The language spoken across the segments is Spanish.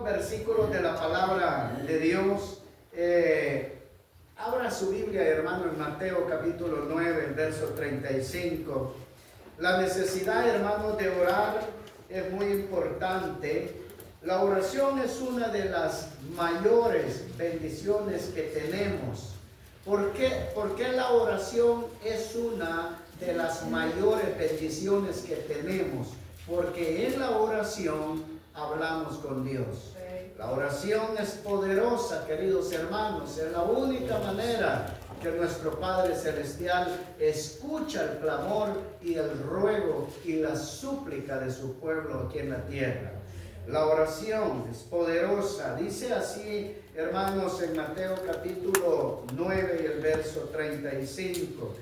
Versículos de la palabra de Dios. Abra su Biblia, hermano, en Mateo capítulo 9, verso 35. La necesidad, hermanos, de orar es muy importante. La oración es una de las mayores bendiciones que tenemos. ¿Por qué? Porque la oración es una de las mayores bendiciones que tenemos. Porque en la oración hablamos con Dios. La oración es poderosa, queridos hermanos. Es la única manera que nuestro Padre Celestial escucha el clamor y el ruego y la súplica de su pueblo aquí en la tierra. La oración es poderosa. Dice así, hermanos, en Mateo capítulo 9 y el verso 35.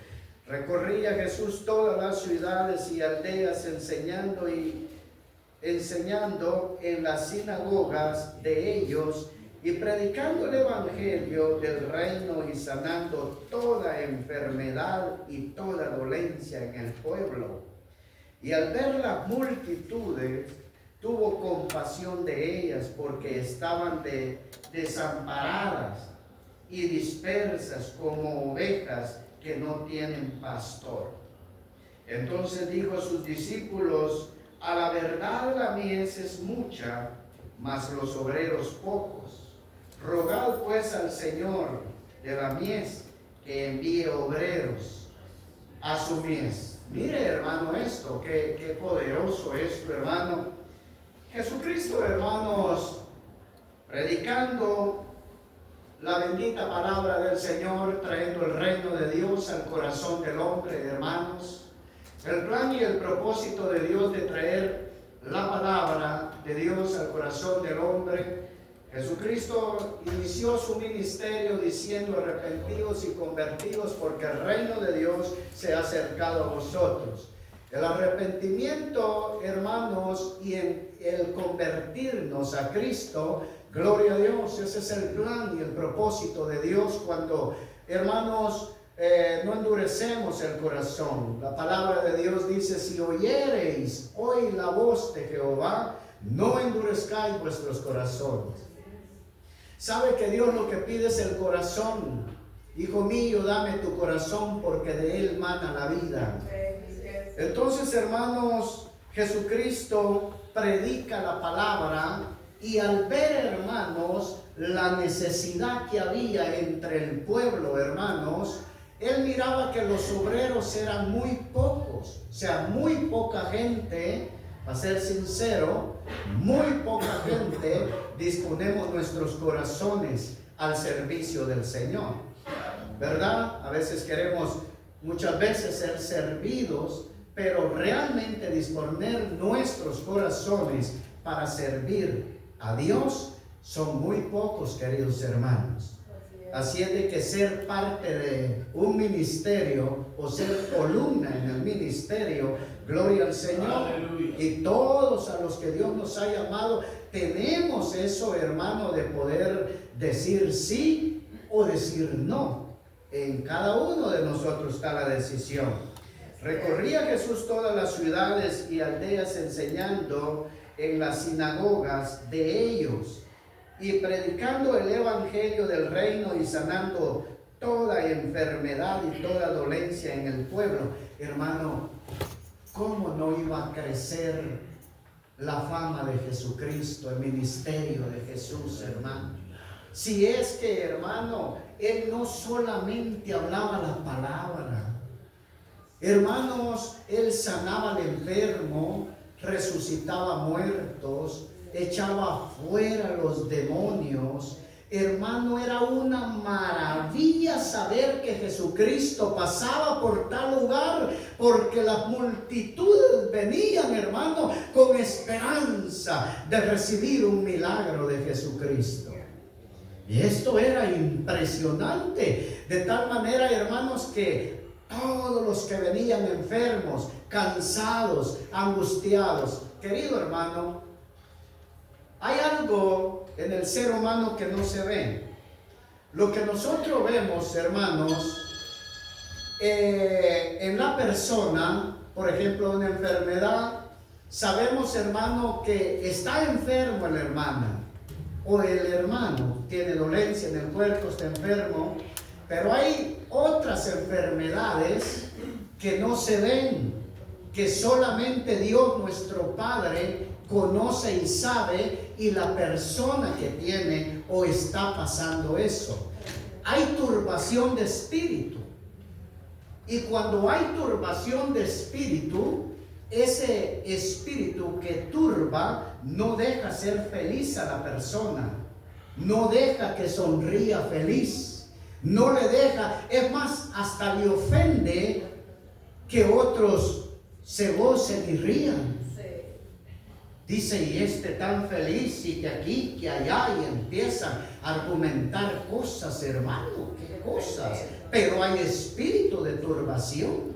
Recorría Jesús todas las ciudades y aldeas enseñando en las sinagogas de ellos y predicando el evangelio del reino y sanando toda enfermedad y toda dolencia en el pueblo. Y al ver las multitudes, tuvo compasión de ellas porque estaban desamparadas y dispersas como ovejas que no tienen pastor. Entonces dijo a sus discípulos: a la verdad la mies es mucha, mas los obreros pocos. Rogad pues al Señor de la mies que envíe obreros a su mies. Mire, hermano, esto, qué poderoso esto, hermano. Jesucristo, hermanos, predicando la bendita palabra del Señor, trayendo el reino de Dios al corazón del hombre, hermanos. El plan y el propósito de Dios de traer la palabra de Dios al corazón del hombre. Jesucristo inició su ministerio diciendo: arrepentidos y convertidos porque el reino de Dios se ha acercado a vosotros. El arrepentimiento, hermanos, y el convertirnos a Cristo, gloria a Dios, ese es el plan y el propósito de Dios cuando, hermanos, no endurecemos el corazón. La palabra de Dios dice: si oyereis hoy la voz de Jehová, no endurezcáis vuestros corazones. Sabe que Dios lo que pide es el corazón. Hijo mío, dame tu corazón porque de él mana la vida. Entonces, hermanos, Jesucristo predica la palabra y al ver, hermanos, la necesidad que había entre el pueblo, hermanos, él miraba que los obreros eran muy pocos, o sea, muy poca gente, para ser sincero, muy poca gente disponemos nuestros corazones al servicio del Señor, ¿verdad? A veces queremos, muchas veces, ser servidos, pero realmente disponer nuestros corazones para servir a Dios son muy pocos, queridos hermanos. Así es de que ser parte de un ministerio o ser columna en el ministerio, gloria al Señor. Aleluya. Y todos a los que Dios nos ha llamado, tenemos eso, hermano, de poder decir sí o decir no. En cada uno de nosotros está la decisión. Recorría Jesús todas las ciudades y aldeas enseñando en las sinagogas de ellos y predicando el evangelio del reino y sanando toda enfermedad y toda dolencia en el pueblo. Hermano, ¿cómo no iba a crecer la fama de Jesucristo, el ministerio de Jesús, hermano? Si es que, hermano, él no solamente hablaba la palabra, hermanos, él sanaba al enfermo, resucitaba muertos, echaba fuera los demonios. Hermano, era una maravilla saber que Jesucristo pasaba por tal lugar, porque las multitudes venían, hermano, con esperanza de recibir un milagro de Jesucristo. Y esto era impresionante, de tal manera, hermanos, que todos los que venían enfermos, cansados, angustiados, querido hermano, hay algo en el ser humano que no se ve. Lo que nosotros vemos, hermanos, en la persona, por ejemplo, una enfermedad, sabemos, hermano, que está enfermo el hermano. o el hermano tiene dolencia en el cuerpo, está enfermo, pero hay otras enfermedades que no se ven, que solamente Dios nuestro Padre conoce y sabe, y la persona que tiene o está pasando eso. Hay turbación de espíritu, y cuando hay turbación de espíritu, ese espíritu que turba no deja ser feliz a la persona, no deja que sonría feliz, no le deja, es más, hasta le ofende que otros se gocen y rían. Dice, y este tan feliz, y que aquí, que allá, y empiezan a argumentar cosas, hermano, qué cosas. Pero hay espíritu de turbación,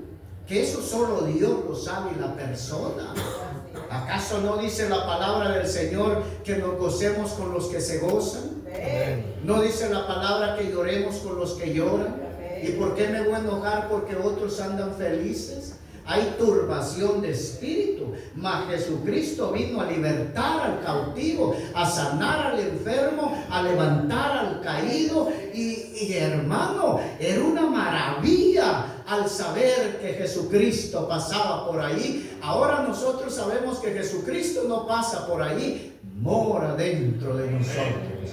que eso solo Dios lo sabe y la persona. ¿Acaso no dice la palabra del Señor que nos gocemos con los que se gozan? ¿No dice la palabra que lloremos con los que lloran? ¿Y por qué me voy a enojar porque otros andan felices? Hay turbación de espíritu, mas Jesucristo vino a libertar al cautivo, a sanar al enfermo, a levantar al caído. Y hermano, era una maravilla al saber que Jesucristo pasaba por ahí. Ahora nosotros sabemos que Jesucristo no pasa por ahí, mora dentro de nosotros.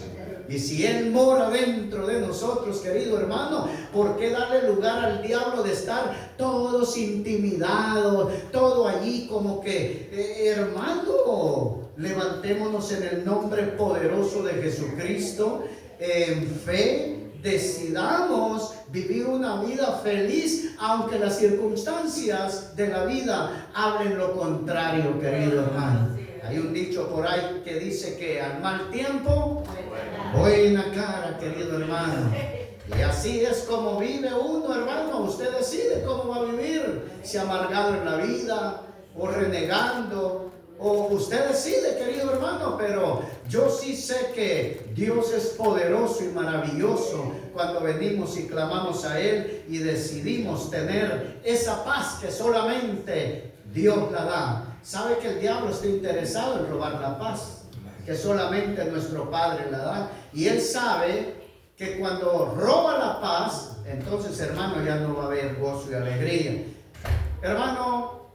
Y si Él mora dentro de nosotros, querido hermano, ¿por qué darle lugar al diablo de estar todos intimidados, todo allí como que, hermano, levantémonos en el nombre poderoso de Jesucristo, en fe, decidamos vivir una vida feliz, aunque las circunstancias de la vida hablen lo contrario, querido hermano. Hay un dicho por ahí que dice que al mal tiempo, buena cara, querido hermano. Y así es como vive uno, hermano. Usted decide cómo va a vivir, si amargado en la vida o renegando, o usted decide, querido hermano. Pero yo sí sé que Dios es poderoso y maravilloso cuando venimos y clamamos a Él y decidimos tener esa paz que solamente Dios la da. Sabe que el diablo está interesado en robar la paz, que solamente nuestro Padre la da. Y Él sabe que cuando roba la paz, entonces, hermano, ya no va a haber gozo y alegría. Hermano,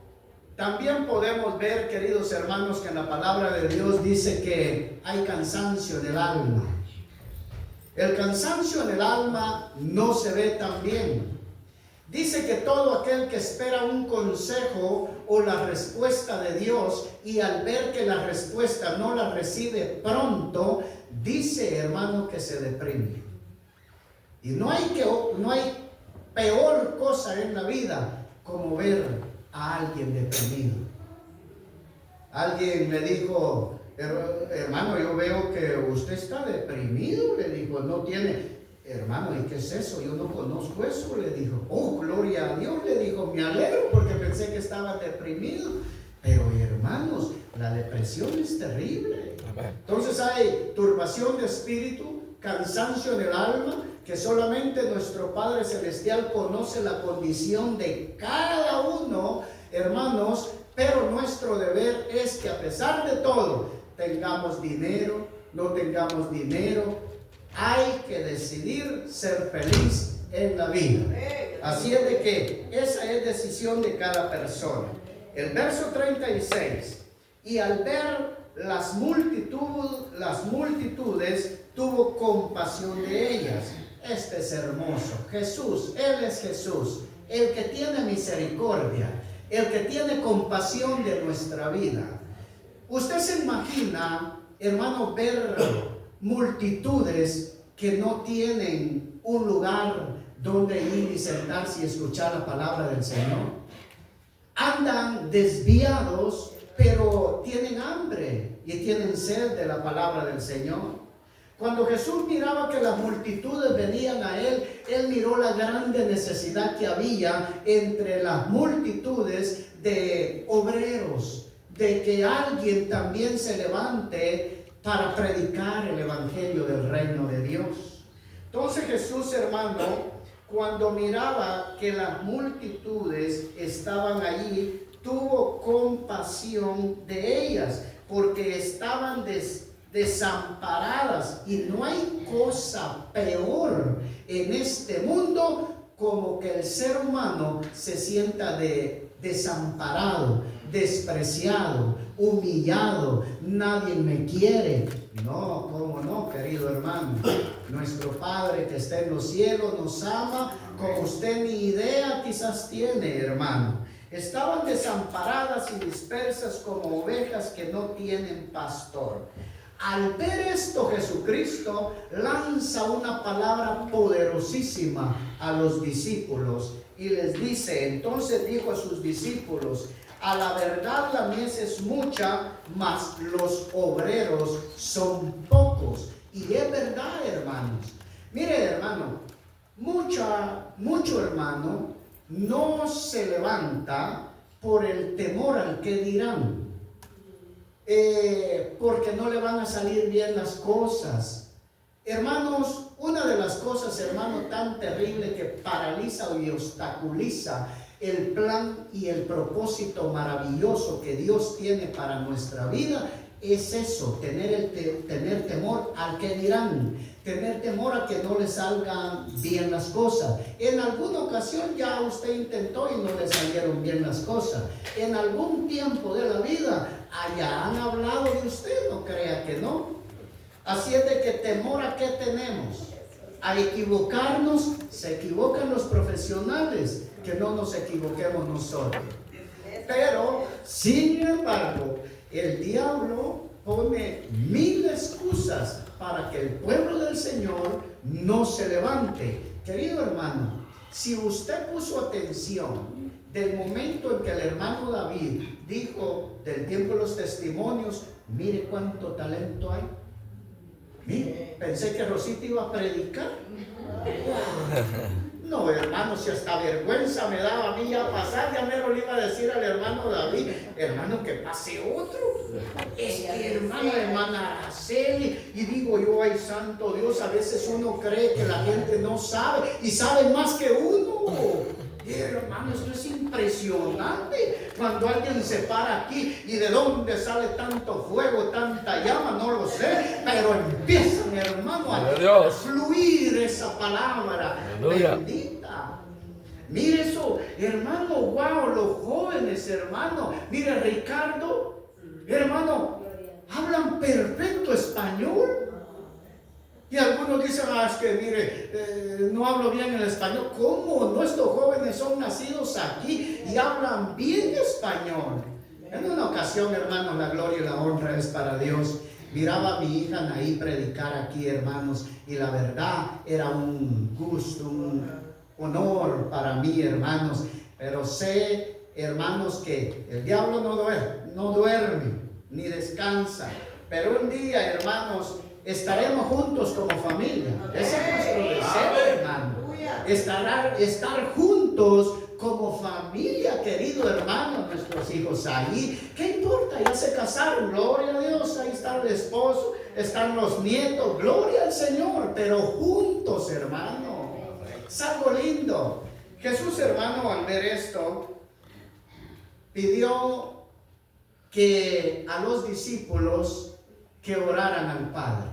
también podemos ver, queridos hermanos, que en la palabra de Dios dice que hay cansancio en el alma. El cansancio en el alma no se ve tan bien. Dice que todo aquel que espera un consejo o la respuesta de Dios, y al ver que la respuesta no la recibe pronto, dice, hermano, que se deprime. Y no hay peor cosa en la vida como ver a alguien deprimido. Alguien me dijo, hermano, yo veo que usted está deprimido. Le dijo, no tiene... Hermano, ¿y qué es eso? Yo no conozco eso, le dijo. Oh, gloria a Dios, le dijo. Me alegro porque pensé que estaba deprimido. Pero hermanos, la depresión es terrible. Entonces hay turbación de espíritu, cansancio en el alma, que solamente nuestro Padre Celestial conoce la condición de cada uno, hermanos. Pero nuestro deber es que a pesar de todo, tengamos dinero, no tengamos dinero, hay que decidir ser feliz en la vida. Así es de que esa es decisión de cada persona. El verso 36. Y al ver las multitudes, tuvo compasión de ellas. Este es hermoso. Jesús, Él es Jesús, el que tiene misericordia, el que tiene compasión de nuestra vida. Usted se imagina, hermano, ver multitudes que no tienen un lugar donde ir y sentarse y escuchar la palabra del Señor. Andan desviados, pero tienen hambre y tienen sed de la palabra del Señor. Cuando Jesús miraba que las multitudes venían a Él, Él miró la grande necesidad que había entre las multitudes de obreros, de que alguien también se levante para predicar el evangelio del reino de Dios. Entonces Jesús, hermano, cuando miraba que las multitudes estaban allí, tuvo compasión de ellas, porque estaban desamparadas. Y no hay cosa peor en este mundo como que el ser humano se sienta desamparado, despreciado, humillado. Nadie me quiere. No, ¿cómo no, querido hermano? Nuestro Padre que está en los cielos nos ama como usted ni idea quizás tiene, hermano. Estaban desamparadas y dispersas como ovejas que no tienen pastor. Al ver esto, Jesucristo lanza una palabra poderosísima a los discípulos y les dice: entonces dijo a sus discípulos, a la verdad la mies es mucha, mas los obreros son pocos. Y es verdad, hermanos. Mire, hermano, mucho hermano no se levanta por el temor al que dirán. Porque no le van a salir bien las cosas. Hermanos, una de las cosas, hermano, tan terrible que paraliza y obstaculiza el plan y el propósito maravilloso que Dios tiene para nuestra vida es eso, tener temor al que dirán, tener temor a que no le salgan bien las cosas. En alguna ocasión ya usted intentó y no le salieron bien las cosas. En algún tiempo de la vida allá han hablado de usted, no crea que no. Así es de que temor a qué tenemos, a equivocarnos. Se equivocan los profesionales, que no nos equivoquemos nosotros. Pero sin embargo, el diablo pone mil excusas para que el pueblo del Señor no se levante. Querido hermano, si usted puso atención del momento en que el hermano David dijo del tiempo de los testimonios, mire cuánto talento hay. Mire, pensé que Rosita iba a predicar. No, hermano, si hasta vergüenza me daba a mí ya pasar, ya mero le iba a decir al hermano David, hermano, que pase otro. Es que hermana Araceli, y digo yo, ay santo Dios, a veces uno cree que la gente no sabe y sabe más que uno. Hermano, esto es impresionante. Cuando alguien se para aquí y de dónde sale tanto fuego, tanta llama, no lo sé, pero empiezan, hermano, a fluir esa palabra bendita. Mire eso, hermano, wow, los jóvenes, hermano. Mire, Ricardo, hermano, hablan perfecto español. Y algunos dicen, es que mire, no hablo bien el español. ¿Cómo? Nuestros jóvenes son nacidos aquí y hablan bien español. En una ocasión, hermanos, la gloria y la honra es para Dios. Miraba a mi hija Naí predicar aquí, hermanos, y la verdad era un gusto, un honor para mí, hermanos. Pero sé, hermanos, que el diablo no duerme ni descansa. Pero un día, hermanos, estaremos juntos como familia. Ese es nuestro deseo, hermano. Estar juntos como familia, querido hermano, nuestros hijos ahí. ¿Qué importa? Ya se casaron, gloria a Dios. Ahí está el esposo, están los nietos, gloria al Señor. Pero juntos, hermano. Es algo lindo. Jesús, hermano, al ver esto, pidió que a los discípulos que oraran al Padre.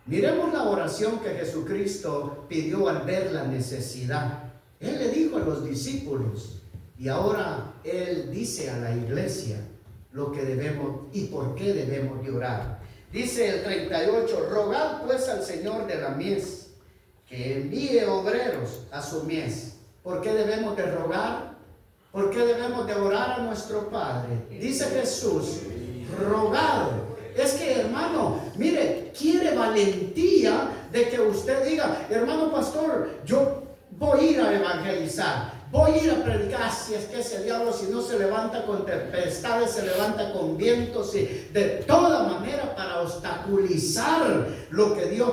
Miremos la oración que Jesucristo pidió al ver la necesidad. Él le dijo a los discípulos y ahora Él dice a la iglesia lo que debemos y por qué debemos de orar. Dice el 38, rogad pues al Señor de la mies que envíe obreros a su mies. ¿Por qué debemos de rogar? ¿Por qué debemos de orar a nuestro Padre? Dice Jesús, rogad. Es que, hermano, mire, quiere valentía de que usted diga, hermano pastor, yo voy a ir a evangelizar, voy a ir a predicar. Si es que ese diablo, si no se levanta con tempestades, se levanta con vientos y de toda manera para obstaculizar lo que Dios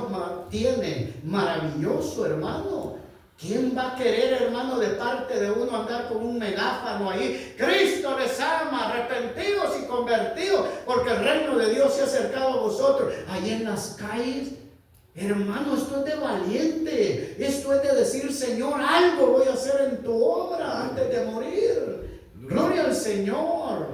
tiene maravilloso, hermano. ¿Quién va a querer, hermano, de parte de uno andar con un megáfono ahí? Cristo les ama, arrepentidos y convertidos, porque el reino de Dios se ha acercado a vosotros. Ahí en las calles, hermano, esto es de valiente. Esto es de decir, Señor, algo voy a hacer en tu obra antes de morir. Gloria al Señor.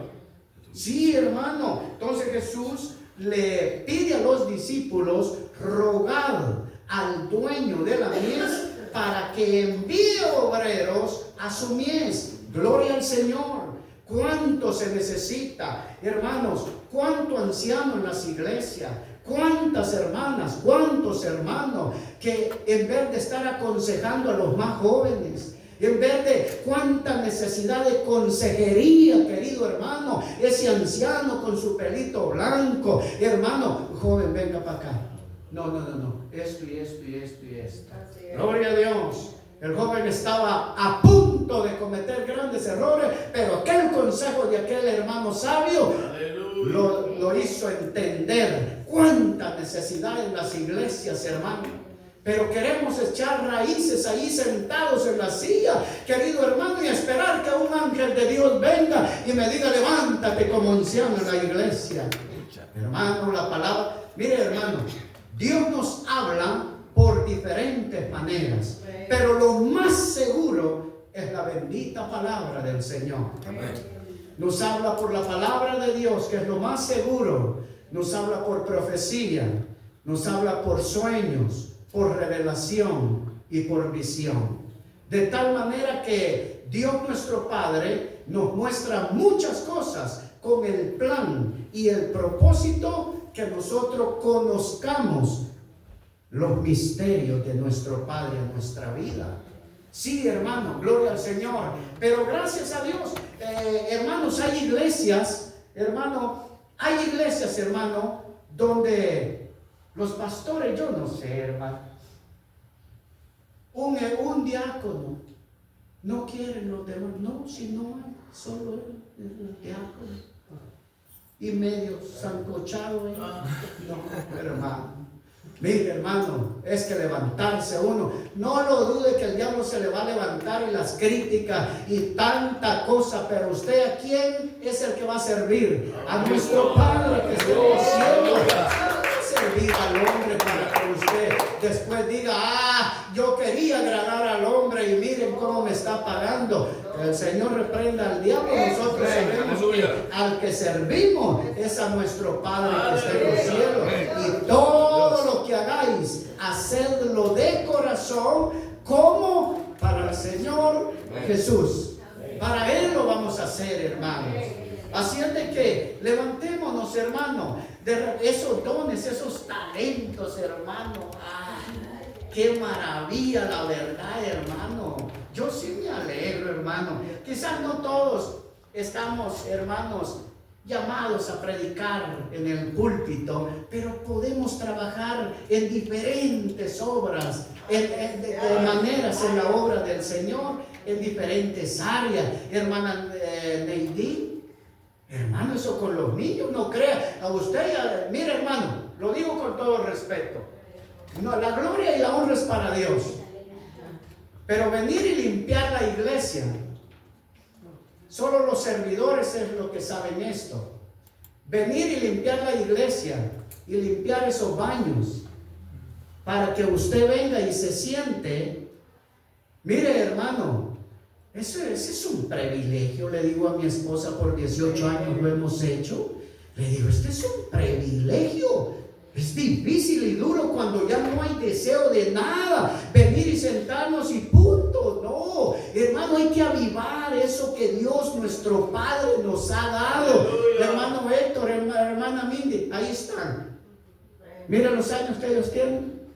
Sí, hermano. Entonces Jesús le pide a los discípulos rogar al dueño de la mies para que envíe obreros a su mies. Gloria al Señor. ¿Cuánto se necesita, hermanos? ¿Cuánto anciano en las iglesias? ¿Cuántas hermanas? ¿Cuántos hermanos que en vez de estar aconsejando a los más jóvenes, en vez de cuánta necesidad de consejería, querido hermano, ese anciano con su pelito blanco, hermano, joven, venga para acá. No, esto y esto y esto y esto. Gloria a Dios. El joven estaba a punto de cometer grandes errores, pero aquel consejo de aquel hermano sabio lo hizo entender cuánta necesidad en las iglesias, hermano. Pero queremos echar raíces ahí sentados en la silla, querido hermano, y esperar que un ángel de Dios venga y me diga: levántate como anciano en la iglesia. Hermano, la palabra, mire hermano, Dios nos habla por diferentes maneras, pero lo más seguro es la bendita palabra del Señor. Nos habla por la palabra de Dios, que es lo más seguro. Nos habla por profecía, nos habla por sueños, por revelación y por visión. De tal manera que Dios nuestro Padre nos muestra muchas cosas con el plan y el propósito que nosotros conozcamos los misterios de nuestro Padre en nuestra vida. Sí, hermano, gloria al Señor. Pero gracias a Dios, hermanos, hay iglesias, hermano, donde los pastores, yo no sé, hermano, un diácono, no quieren los demás, no, si no hay, solo el diácono, y medio sancochado, no, hermano. Mire hermano, es que levantarse uno, no lo dude que el diablo se le va a levantar y las críticas y tanta cosa, pero usted ¿a quién es el que va a servir? A nuestro Padre que está en los cielos. Servir al hombre para que usted después diga: yo quería agradar al hombre y miren cómo me está pagando. Que el Señor reprenda al diablo. Nosotros sabemos que al que servimos es a nuestro Padre que está en los cielos. Y todo lo que hagáis, hacedlo de corazón, como para el Señor Jesús. Para Él lo vamos a hacer, hermanos. Así es de que levantémonos, hermano, de esos dones, esos talentos, hermano. Qué maravilla, la verdad, hermano. Yo sí me alegro, hermano. Quizás no todos estamos, hermanos, llamados a predicar en el púlpito, pero podemos trabajar en diferentes obras, de maneras en la obra del Señor, en diferentes áreas. Hermana Neidín, hermano, eso con los niños, no crea. A usted, mire hermano, lo digo con todo respeto. No, la gloria y la honra es para Dios. Pero venir y limpiar la iglesia, solo los servidores es lo que saben esto. Venir y limpiar la iglesia y limpiar esos baños para que usted venga y se siente. Mire hermano, ese es un privilegio. Le digo a mi esposa, por 18 años lo hemos hecho. Le digo, este es un privilegio. Es difícil y duro cuando ya no hay deseo de nada, venir y sentarnos y punto. No, hermano, hay que avivar eso que Dios nuestro Padre nos ha dado. Hermano Héctor, hermana Mindy, ahí están. Mira los años que ellos tienen.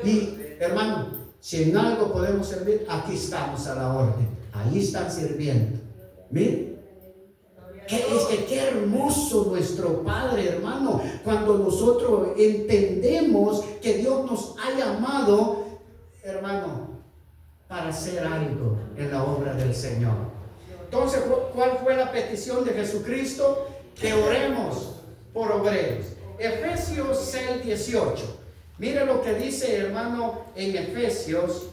Y hermano, si en algo podemos servir, aquí estamos a la orden. Ahí están sirviendo. Miren. Qué hermoso nuestro Padre, hermano, cuando nosotros entendemos que Dios nos ha llamado, hermano, para hacer algo en la obra del Señor. Entonces, ¿cuál fue la petición de Jesucristo? Que oremos por obreros. Efesios 6:18. Mire lo que dice, hermano, en Efesios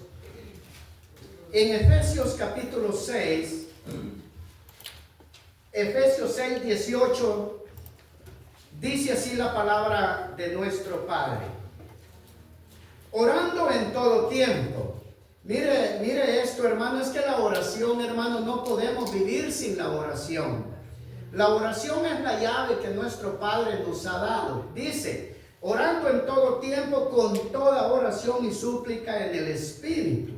capítulo 6. Efesios 6:18 dice así la palabra de nuestro Padre: orando en todo tiempo. Mire esto, hermano, es que la oración, hermano, no podemos vivir sin la oración. La oración es la llave que nuestro Padre nos ha dado. Dice, orando en todo tiempo con toda oración y súplica en el Espíritu,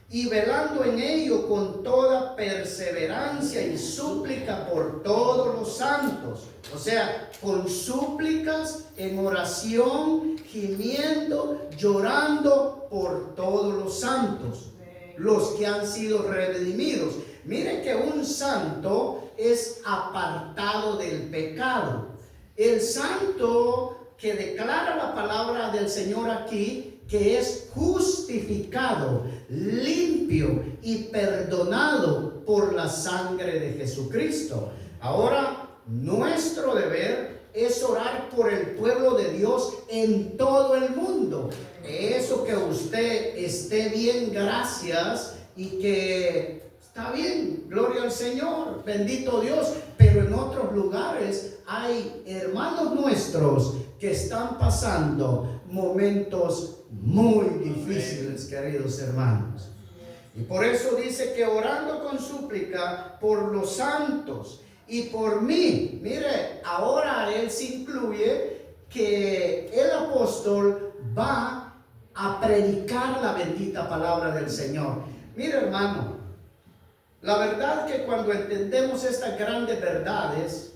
y velando en ello con toda perseverancia y súplica por todos los santos. O sea, con súplicas, en oración, gimiendo, llorando por todos los santos, los que han sido redimidos. Miren que un santo es apartado del pecado. El santo que declara la palabra del Señor aquí, que es justificado, limpio y perdonado por la sangre de Jesucristo. Ahora, nuestro deber es orar por el pueblo de Dios en todo el mundo. Eso que usted esté bien, gracias, y que está bien, gloria al Señor, bendito Dios. Pero en otros lugares hay hermanos nuestros que están pasando momentos muy difíciles, queridos hermanos. Y por eso dice que orando con súplica por los santos y por mí. Mire, ahora él se incluye que el apóstol va a predicar la bendita palabra del Señor. Mire, hermano, la verdad que cuando entendemos estas grandes verdades,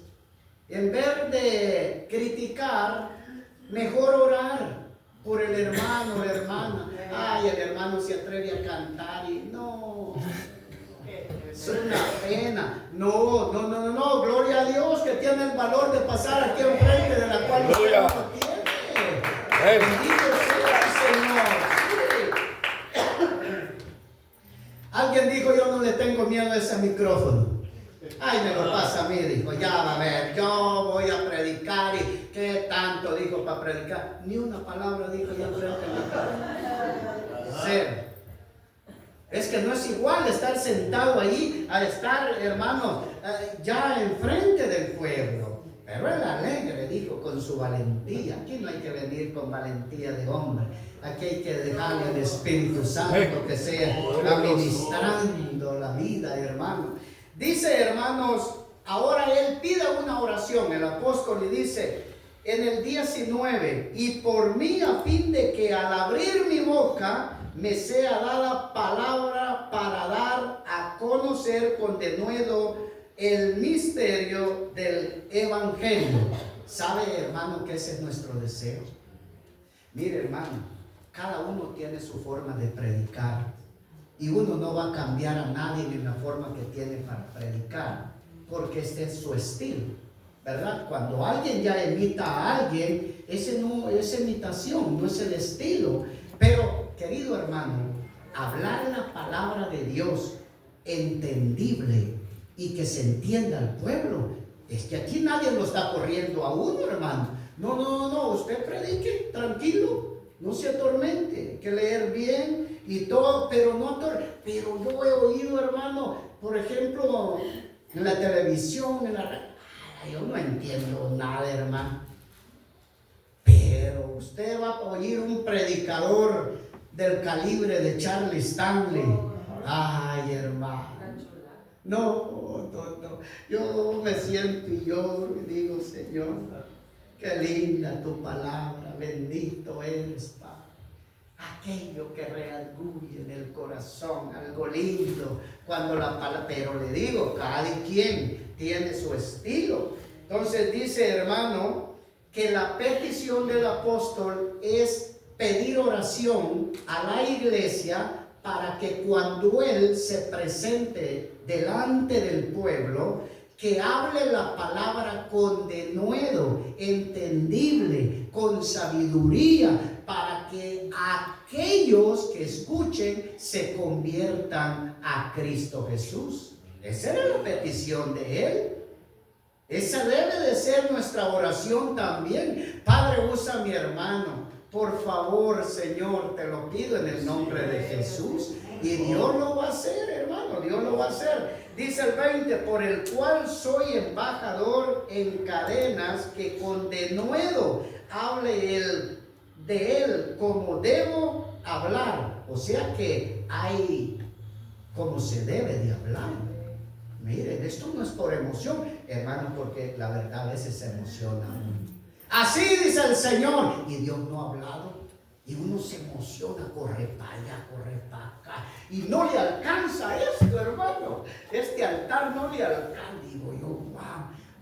en vez de criticar, mejor orar por el hermano, la hermana. Ay, el hermano se atreve a cantar y no, es una pena. No, gloria a Dios que tiene el valor de pasar aquí enfrente, de la cual no tiene. Bendito sea el Señor. Sí. Alguien dijo, yo no le tengo miedo a ese micrófono. Ay, me lo pasa a mí, dijo, ya va a ver, yo voy a predicar. ¿Y qué tanto dijo para predicar? Ni una palabra dijo ya frente a mi cara. Cero. Es que no es igual estar sentado ahí a estar, hermano, ya enfrente del pueblo. Pero él alegre, dijo, con su valentía. Aquí no hay que venir con valentía de hombre. Aquí hay que dejarle al Espíritu Santo que sea administrando la vida, hermano. Dice, hermanos, ahora él pide una oración, el apóstol, y dice en el 19, y por mí a fin de que al abrir mi boca me sea dada palabra para dar a conocer con denuedo el misterio del evangelio. ¿Sabe, hermano, que ese es nuestro deseo? Mire, hermano, cada uno tiene su forma de predicar. Y uno no va a cambiar a nadie en la forma que tiene para predicar, porque este es su estilo, ¿verdad? Cuando alguien ya imita a alguien, ese no es imitación, no es el estilo. Pero, querido hermano, hablar la palabra de Dios entendible y que se entienda al pueblo, es que aquí nadie lo está corriendo a uno, hermano. No, usted predique tranquilo, no se atormente, hay que leer bien y todo, pero no pero yo he oído, hermano, por ejemplo, en la televisión, yo no entiendo nada, hermano. Pero usted va a oír un predicador del calibre de Charlie Stanley. Ay, hermano. No. Yo me siento y yo digo, Señor, qué linda tu palabra, bendito eres, Padre. Aquello que redarguye en el corazón, algo lindo, cuando la palabra, pero le digo, cada quien tiene su estilo. Entonces dice, hermano, que la petición del apóstol es pedir oración a la iglesia para que cuando él se presente delante del pueblo, que hable la palabra con denuedo, entendible, con sabiduría, para que aquellos que escuchen se conviertan a Cristo Jesús. Esa era la petición de él. Esa debe de ser nuestra oración también. Padre, usa a mi hermano. Por favor, Señor, te lo pido en el nombre de Jesús. Y Dios lo va a hacer, hermano. Dios lo va a hacer. Dice el 20, por el cual soy embajador en cadenas, que con denuedo hable de él como debo hablar. O sea que hay como se debe de hablar. Miren, esto no es por emoción, hermano, porque la verdad a veces se emociona uno. Así dice el Señor, y Dios no ha hablado. Y uno se emociona, corre para allá, corre para acá. Y no le alcanza esto, hermano. Este altar no le alcanza. Digo yo, wow,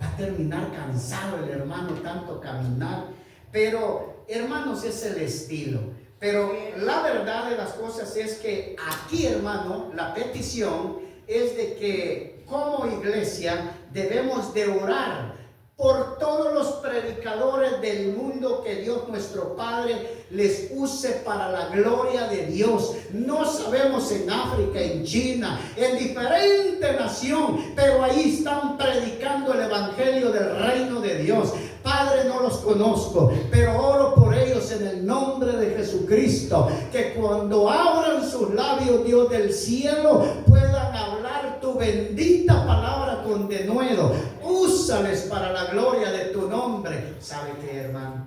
va a terminar cansado el hermano tanto caminar. Pero, hermanos, es el estilo. Pero la verdad de las cosas es que aquí, hermano, la petición es de que como iglesia debemos de orar por todos los predicadores del mundo, que Dios nuestro Padre les use para la gloria de Dios. No sabemos en África, en China, en diferente nación, pero ahí están predicando el evangelio del reino de Dios. Padre, no los conozco, pero oro por ellos en el nombre de Jesucristo, que cuando abran sus labios, Dios del cielo, puedan hablar tu bendita palabra con denuedo. Úsales para la gloria de tu nombre. ¿Sabe qué, hermano?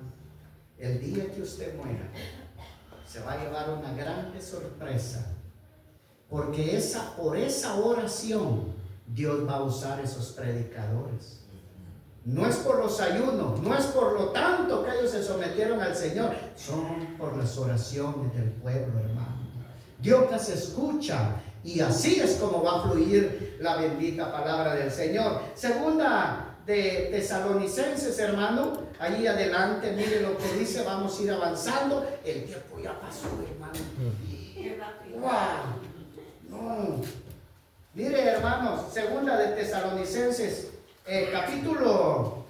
El día que usted muera, se va a llevar una grande sorpresa, porque por esa oración Dios va a usar esos predicadores. No es por los ayunos, no es por lo tanto que ellos se sometieron al Señor, son por las oraciones del pueblo, hermano. Dios las escucha, y así es como va a fluir la bendita palabra del Señor. Segunda de Tesalonicenses, hermano, allí adelante, mire lo que dice. Vamos a ir avanzando. El tiempo ya pasó, hermano. ¡Wow! No. Mire, hermanos, segunda de Tesalonicenses, capítulo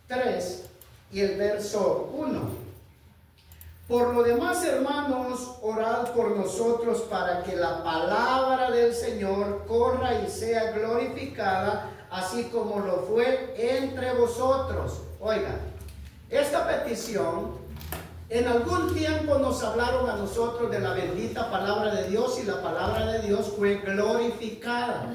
3 y el verso 1. Por lo demás, hermanos, orad por nosotros para que la palabra del Señor corra y sea glorificada, así como lo fue entre vosotros. Oiga, esta petición, en algún tiempo nos hablaron a nosotros de la bendita palabra de Dios, y la palabra de Dios fue glorificada.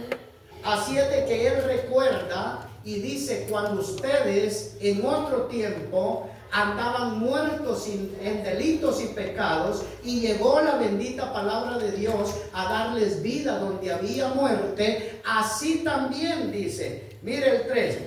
Así es de que Él recuerda y dice: cuando ustedes en otro tiempo andaban muertos en delitos y pecados, y llegó la bendita palabra de Dios a darles vida donde había muerte, así también dice, mire el 3,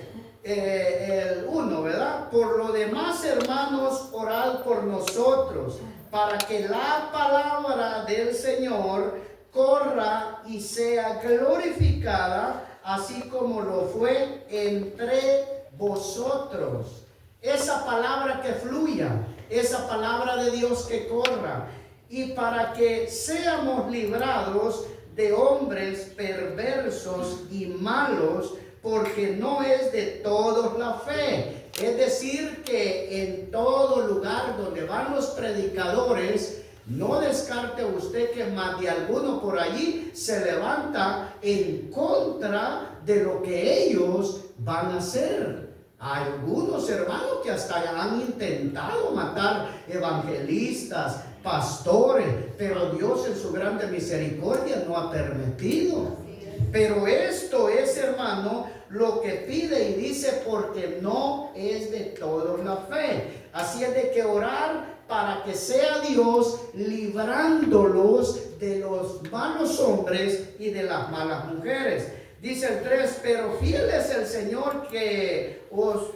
el 1, ¿verdad? Por lo demás, hermanos, orad por nosotros, para que la palabra del Señor corra y sea glorificada, así como lo fue entre vosotros. Esa palabra que fluya, esa palabra de Dios que corra, y para que seamos librados de hombres perversos y malos, porque no es de todos la fe. Es decir, que en todo lugar donde van los predicadores, no descarte usted que más de alguno por allí se levanta en contra de lo que ellos van a hacer. Hay algunos, hermanos, que hasta han intentado matar evangelistas, pastores, pero Dios en su grande misericordia no ha permitido. Pero esto es, hermano, lo que pide y dice, porque no es de todos la fe. Así es de que orar para que sea Dios librándolos de los malos hombres y de las malas mujeres. Dice el 3, pero fiel es el Señor que os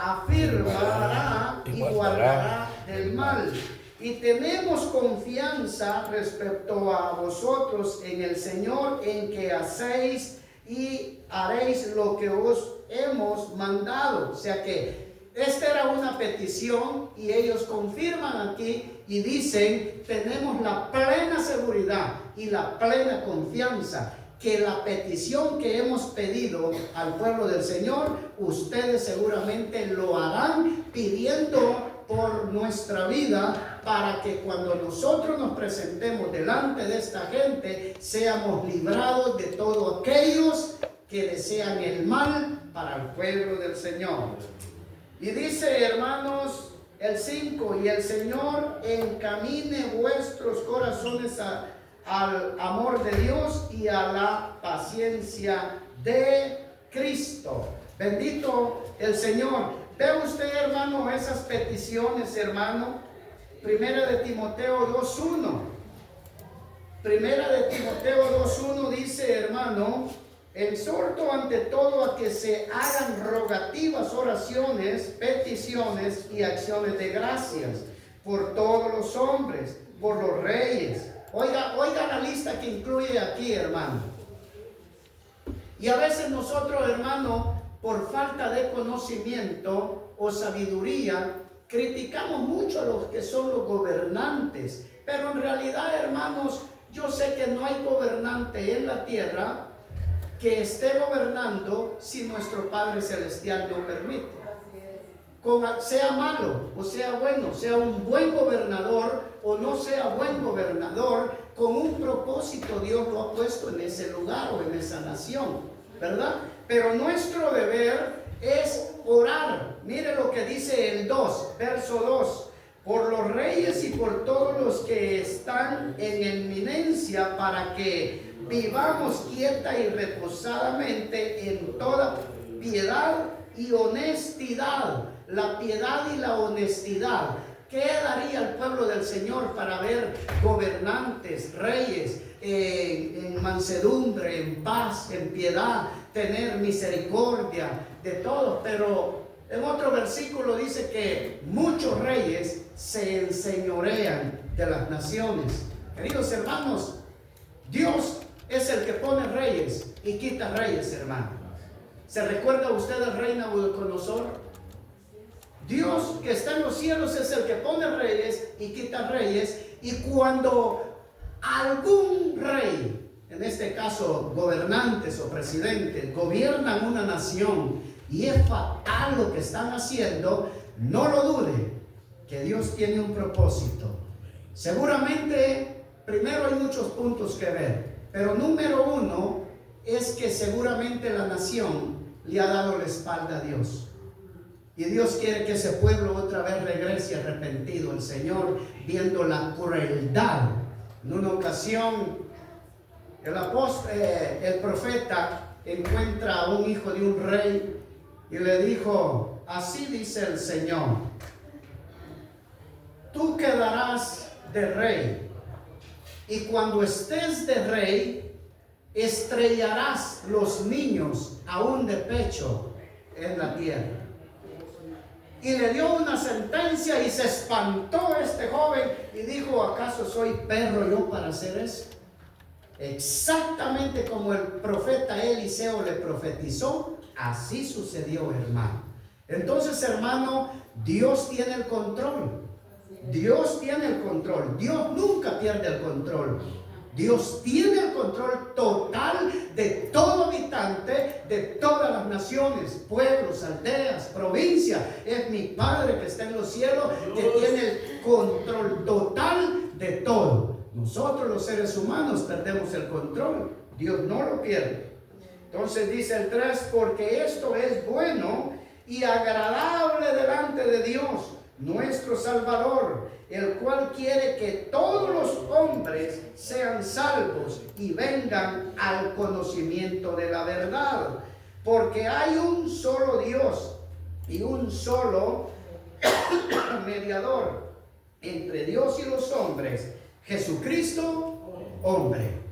afirmará y guardará del mal. Y tenemos confianza respecto a vosotros en el Señor, en que hacéis y haréis lo que os hemos mandado. O sea que esta era una petición, y ellos confirman aquí y dicen: tenemos la plena seguridad y la plena confianza que la petición que hemos pedido al pueblo del Señor, ustedes seguramente lo harán, pidiendo por nuestra vida, para que cuando nosotros nos presentemos delante de esta gente, seamos librados de todos aquellos que desean el mal para el pueblo del Señor. Y dice, hermanos, el 5, y el Señor encamine vuestros corazones al amor de Dios y a la paciencia de Cristo. Bendito el Señor. Ve usted, hermano, esas peticiones, hermano. Primera de Timoteo 2:1. Primera de Timoteo 2:1 dice, hermano, exhorto ante todo a que se hagan rogativas, oraciones, peticiones y acciones de gracias por todos los hombres, por los reyes. Oiga la lista que incluye aquí, hermano. Y a veces nosotros, hermano, por falta de conocimiento o sabiduría, criticamos mucho a los que son los gobernantes. Pero en realidad, hermanos, yo sé que no hay gobernante en la tierra que esté gobernando si nuestro Padre Celestial no permite. Sea malo o sea bueno, sea un buen gobernador o no sea buen gobernador, con un propósito Dios lo ha puesto en ese lugar o en esa nación, ¿verdad? Pero nuestro deber es orar. Mire lo que dice el 2, verso 2. Por los reyes y por todos los que están en eminencia, para que vivamos quieta y reposadamente en toda piedad y honestidad. La piedad y la honestidad. ¿Qué daría el pueblo del Señor para ver gobernantes, reyes, en mansedumbre, en paz, en piedad, tener misericordia de todos? Pero en otro versículo dice que muchos reyes se enseñorean de las naciones. Queridos hermanos, Dios es el que pone reyes y quita reyes, hermano. ¿Se recuerda usted del rey Nabucodonosor? Dios que está en los cielos es el que pone reyes y quita reyes. Y cuando algún rey, en este caso gobernantes o presidentes, gobiernan una nación y es fatal lo que están haciendo, no lo dude, que Dios tiene un propósito. Seguramente, primero hay muchos puntos que ver, pero número uno es que seguramente la nación le ha dado la espalda a Dios. Y Dios quiere que ese pueblo otra vez regrese arrepentido. El Señor, viendo la crueldad. En una ocasión, el profeta encuentra a un hijo de un rey y le dijo, así dice el Señor, tú quedarás de rey, y cuando estés de rey, estrellarás los niños aún de pecho en la tierra. Y le dio una sentencia y se espantó este joven y dijo, ¿acaso soy perro yo para hacer eso? Exactamente como el profeta Eliseo le profetizó, así sucedió, hermano. Entonces, hermano, Dios tiene el control. Dios tiene el control. Dios nunca pierde el control. Dios tiene el control total de todo habitante, de todas las naciones, pueblos, aldeas, provincias. Es mi Padre que está en los cielos, que tiene el control total de todo. Nosotros los seres humanos perdemos el control. Dios no lo pierde. Entonces dice el 3, porque esto es bueno y agradable delante de Dios, nuestro Salvador, el cual quiere que todos los hombres sean salvos y vengan al conocimiento de la verdad. Porque hay un solo Dios y un solo mediador entre Dios y los hombres, Jesucristo, hombre.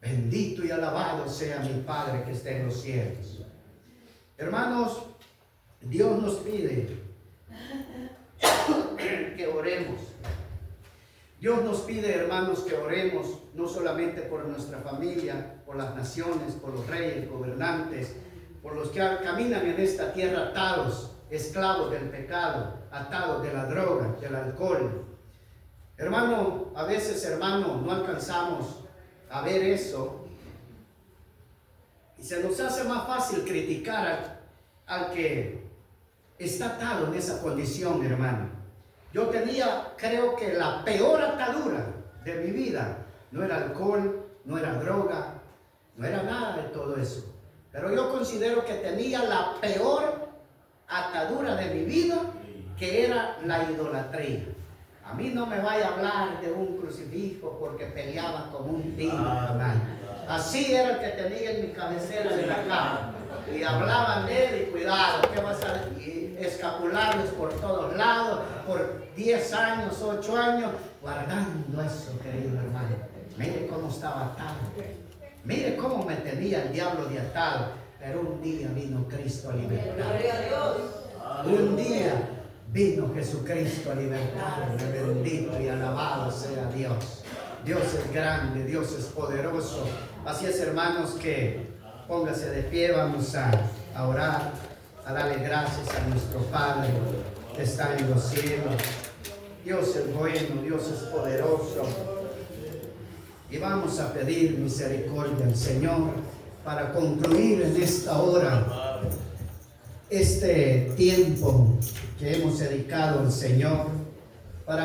Bendito y alabado sea mi Padre que está en los cielos. Hermanos, Dios nos pide que oremos. Dios nos pide, hermanos, que oremos no solamente por nuestra familia, por las naciones, por los reyes, gobernantes, por los que caminan en esta tierra atados, esclavos del pecado, atados de la droga, del alcohol. Hermano, a veces, hermano, no alcanzamos a ver eso y se nos hace más fácil criticar al que está atado en esa condición, hermano. Yo tenía, creo que la peor atadura de mi vida no era alcohol, no era droga, no era nada de todo eso. Pero yo considero que tenía la peor atadura de mi vida, que era la idolatría. A mí no me vaya a hablar de un crucifijo porque peleaba como un tigre. Así era el que tenía en mi cabecera de la cama. Y hablaban de él y cuidado, ¿qué vas a hacer? Y escapularios por todos lados, por 10 años, 8 años, guardando eso, querido hermano. Mire cómo estaba atado. Mire cómo me tenía el diablo de atado. Pero un día vino Cristo a libertarme. Un día vino Jesucristo a libertarme. Bendito y alabado sea Dios. Dios es grande, Dios es poderoso. Así es, hermanos, que póngase de pie. Vamos a orar, a darle gracias a nuestro Padre que está en los cielos. Dios es bueno, Dios es poderoso. Y vamos a pedir misericordia al Señor para concluir en esta hora este tiempo que hemos dedicado al Señor, para